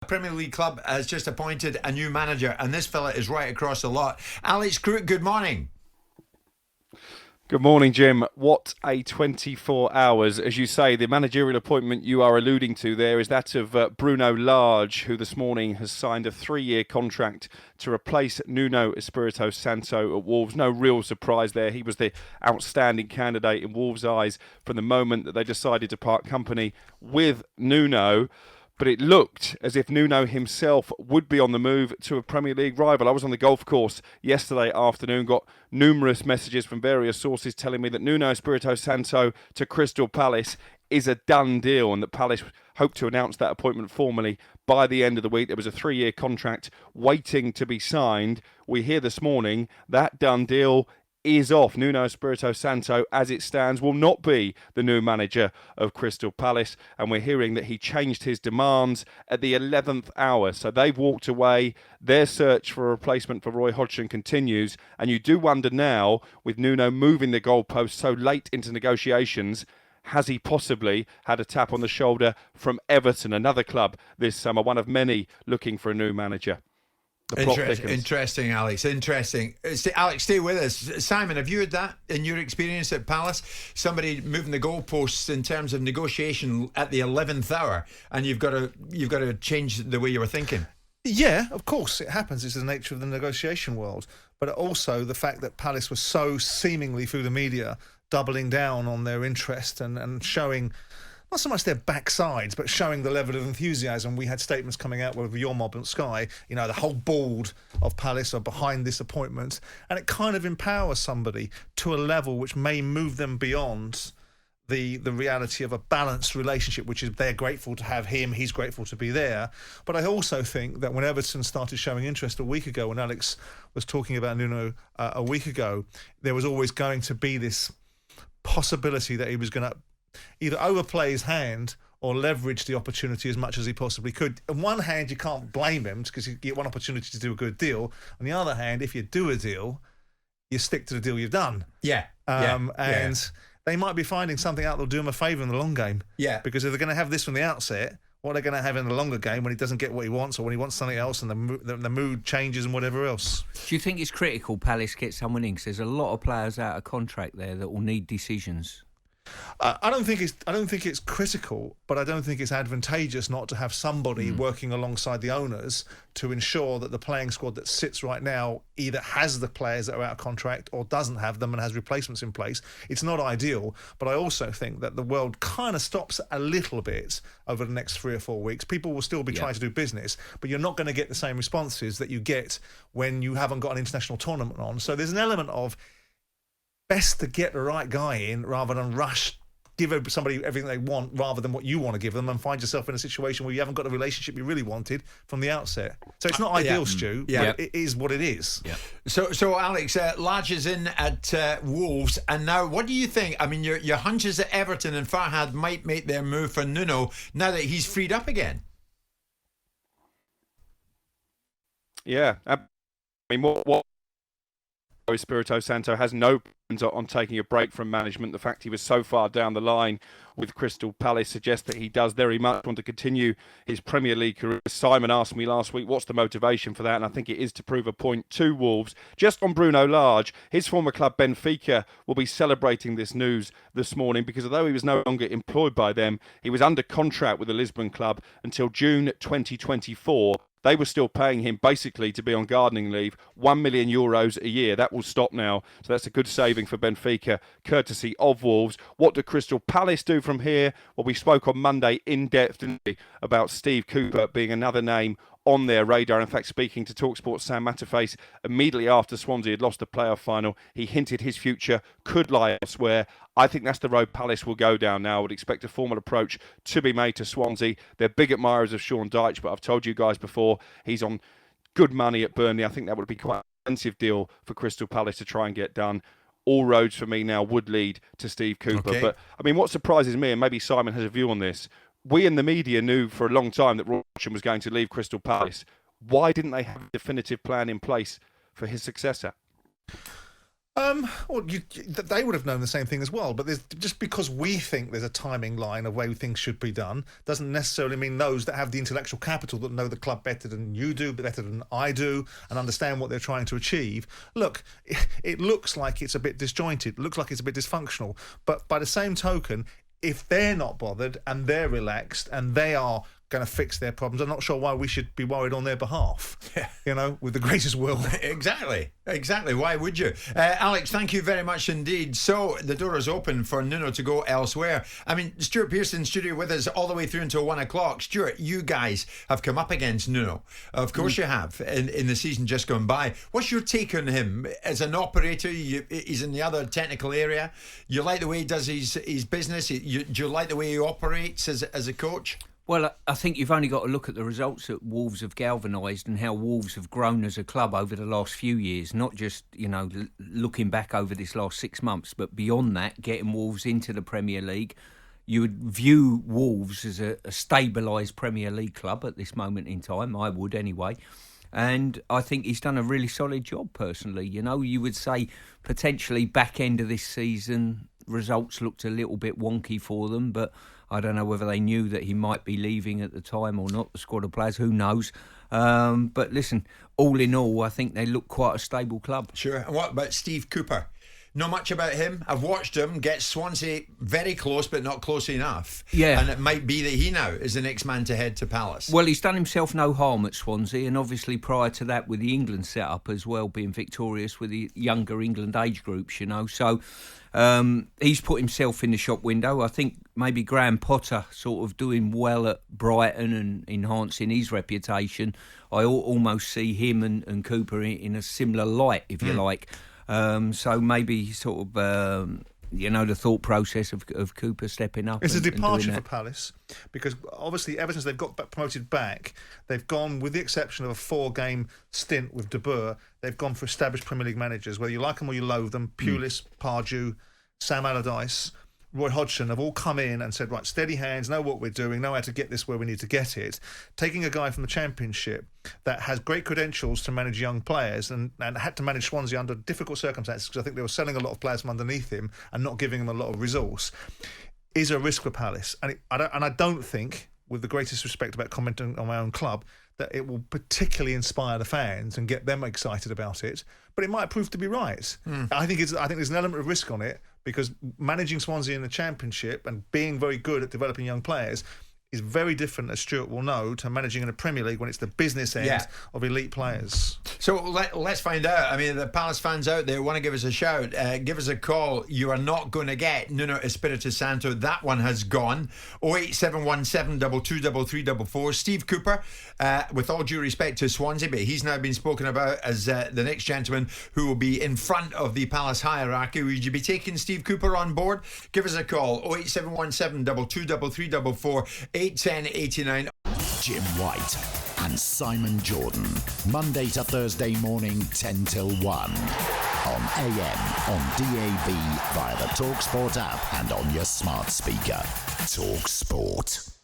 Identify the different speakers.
Speaker 1: Premier League club has just appointed a new manager, and this fella is right across the lot. Alex Crook, good morning.
Speaker 2: Good morning, Jim. What a 24 hours. As you say, the managerial appointment you are alluding to there is that of Bruno Lage, who this morning has signed a 3-year contract to replace Nuno Espirito Santo at Wolves. No real surprise there. He was the outstanding candidate in Wolves' eyes from the moment that they decided to part company with Nuno. But it looked as if Nuno himself would be on the move to a Premier League rival. I was on the golf course yesterday afternoon, got numerous messages from various sources telling me that Nuno Espirito Santo to Crystal Palace is a done deal and that Palace hope to announce that appointment formally by the end of the week. There was a 3-year contract waiting to be signed. We hear this morning that done deal is off. Nuno Espirito Santo, as it stands, will not be the new manager of Crystal Palace, and we're hearing that he changed his demands at the 11th hour. So they've walked away. Their search for a replacement for Roy Hodgson continues, and you do wonder now, with Nuno moving the goalpost so late into negotiations, has he possibly had a tap on the shoulder from Everton, another club this summer, one of many looking for a new manager?
Speaker 1: Interesting, Alex. Interesting. Alex, stay with us. Simon, have you had that in your experience at Palace? Somebody moving the goalposts in terms of negotiation at the 11th hour, and you've got to change the way you were thinking.
Speaker 3: Yeah, of course, it happens. It's the nature of the negotiation world. But also the fact that Palace was so seemingly, through the media, doubling down on their interest and showing not so much their backsides, but showing the level of enthusiasm. We had statements coming out with your mob and Sky, the whole board of Palace are behind this appointment, and it kind of empowers somebody to a level which may move them beyond the reality of a balanced relationship, which is they're grateful to have him, he's grateful to be there. But I also think that when Everton started showing interest a week ago, when Alex was talking about Nuno a week ago, there was always going to be this possibility that he was going to either overplay his hand or leverage the opportunity as much as he possibly could. On one hand, you can't blame him because you get one opportunity to do a good deal. On the other hand, if you do a deal, you stick to the deal you've done. And they might be finding something out that'll do him a favour in the long game.
Speaker 1: Yeah.
Speaker 3: Because if they're going to have this from the outset, what are they going to have in the longer game when he doesn't get what he wants or when he wants something else and the mood changes and whatever else?
Speaker 4: Do you think it's critical Palace get someone in? Because there's a lot of players out of contract there that will need decisions.
Speaker 3: I don't think it's critical, but I don't think it's advantageous not to have somebody working alongside the owners to ensure that the playing squad that sits right now either has the players that are out of contract or doesn't have them and has replacements in place. It's not ideal, but I also think that the world kind of stops a little bit over the next 3 or 4 weeks. People will still be trying to do business, but you're not going to get the same responses that you get when you haven't got an international tournament on. So there's an element of best to get the right guy in rather than rush, give somebody everything they want rather than what you want to give them, and find yourself in a situation where you haven't got the relationship you really wanted from the outset. So it's not ideal, Stu, but it is what it is.
Speaker 1: Yeah. So Alex, Lage is in at Wolves, and now what do you think? I mean, your hunches at Everton and Farhad might make their move for Nuno now that he's freed up again.
Speaker 2: Yeah. I mean, what Espirito Santo has no plans on taking a break from management. The fact he was so far down the line with Crystal Palace suggests that he does very much want to continue his Premier League career. Simon asked me last week, what's the motivation for that? And I think it is to prove a point to Wolves. Just on Bruno Lage, his former club Benfica will be celebrating this news this morning because although he was no longer employed by them, he was under contract with the Lisbon club until June 2024. They were still paying him basically to be on gardening leave, €1 million a year. That will stop now. So that's a good saving for Benfica, courtesy of Wolves. What do Crystal Palace do from here? Well, we spoke on Monday in depth, didn't we, about Steve Cooper being another name on their radar. In fact, speaking to talkSPORT's Sam Matterface immediately after Swansea had lost the playoff final, he hinted his future could lie elsewhere. I think that's the road Palace will go down now. I would expect a formal approach to be made to Swansea. They're big admirers of Sean Dyche, but I've told you guys before, he's on good money at Burnley. I think that would be quite an expensive deal for Crystal Palace to try and get done. All roads for me now would lead to Steve Cooper.
Speaker 1: Okay.
Speaker 2: But, I mean, what surprises me, and maybe Simon has a view on this, we in the media knew for a long time that Roy Hodgson was going to leave Crystal Palace. Why didn't they have a definitive plan in place for his successor?
Speaker 3: Well, they would have known the same thing as well. But just because we think there's a timing line of way things should be done doesn't necessarily mean those that have the intellectual capital that know the club better than you do, better than I do, and understand what they're trying to achieve. Look, it looks like it's a bit disjointed. It looks like it's a bit dysfunctional. But by the same token, if they're not bothered and they're relaxed and they are going to fix their problems, I'm not sure why we should be worried on their behalf. With the greatest will.
Speaker 1: Exactly. Why would you? Alex, thank you very much indeed. So the door is open for Nuno to go elsewhere. I mean, Stuart Pearson, studio with us all the way through until 1 o'clock. Stuart, you guys have come up against Nuno. Of course you have, in the season just gone by. What's your take on him as an operator? He's in the other technical area. You like the way he does his business? Do you like the way he operates as a coach?
Speaker 4: Well, I think you've only got to look at the results that Wolves have galvanised and how Wolves have grown as a club over the last few years, not just, looking back over this last 6 months, but beyond that, getting Wolves into the Premier League. You would view Wolves as a stabilised Premier League club at this moment in time. I would anyway. And I think he's done a really solid job personally. You would say potentially back end of this season, results looked a little bit wonky for them, but I don't know whether they knew that he might be leaving at the time or not, the squad of players, who knows. But listen, all in all, I think they look quite a stable club.
Speaker 1: Sure. And what about Steve Cooper? Not much about him. I've watched him get Swansea very close, but not close enough.
Speaker 4: Yeah.
Speaker 1: And it might be that he now is the next man to head to Palace.
Speaker 4: Well, he's done himself no harm at Swansea, and obviously prior to that with the England setup as well, being victorious with the younger England age groups, So he's put himself in the shop window. I think maybe Graham Potter sort of doing well at Brighton and enhancing his reputation. I almost see him and Cooper in a similar light, if you like. So maybe sort of, the thought process of Cooper stepping up.
Speaker 3: It's a departure for Palace because obviously ever since they've got promoted back, they've gone, with the exception of a 4-game stint with De Boer, they've gone for established Premier League managers. Whether you like them or you loathe them, Pulis, Pardew, Sam Allardyce, Roy Hodgson have all come in and said, right, steady hands, know what we're doing, know how to get this where we need to get it. Taking a guy from the Championship that has great credentials to manage young players and had to manage Swansea under difficult circumstances because I think they were selling a lot of players from underneath him and not giving him a lot of resource, is a risk for Palace. And I don't think, with the greatest respect about commenting on my own club, that it will particularly inspire the fans and get them excited about it. But it might prove to be right. I think there's an element of risk on it because managing Swansea in the Championship and being very good at developing young players is very different, as Stuart will know, to managing in a Premier League when it's the business end of elite players.
Speaker 1: So let's find out. I mean, the Palace fans out there want to give us a shout. Give us a call. You are not going to get Nuno Espirito Santo. That one has gone. 08717 223344. Steve Cooper, with all due respect to Swansea, but he's now been spoken about as the next gentleman who will be in front of the Palace hierarchy. Would you be taking Steve Cooper on board? Give us a call. 08717 223344. 81089.
Speaker 5: Jim White and Simon Jordan, Monday to Thursday morning 10 till 1 on AM, on DAB, via the talkSPORT app and on your smart speaker. talkSPORT.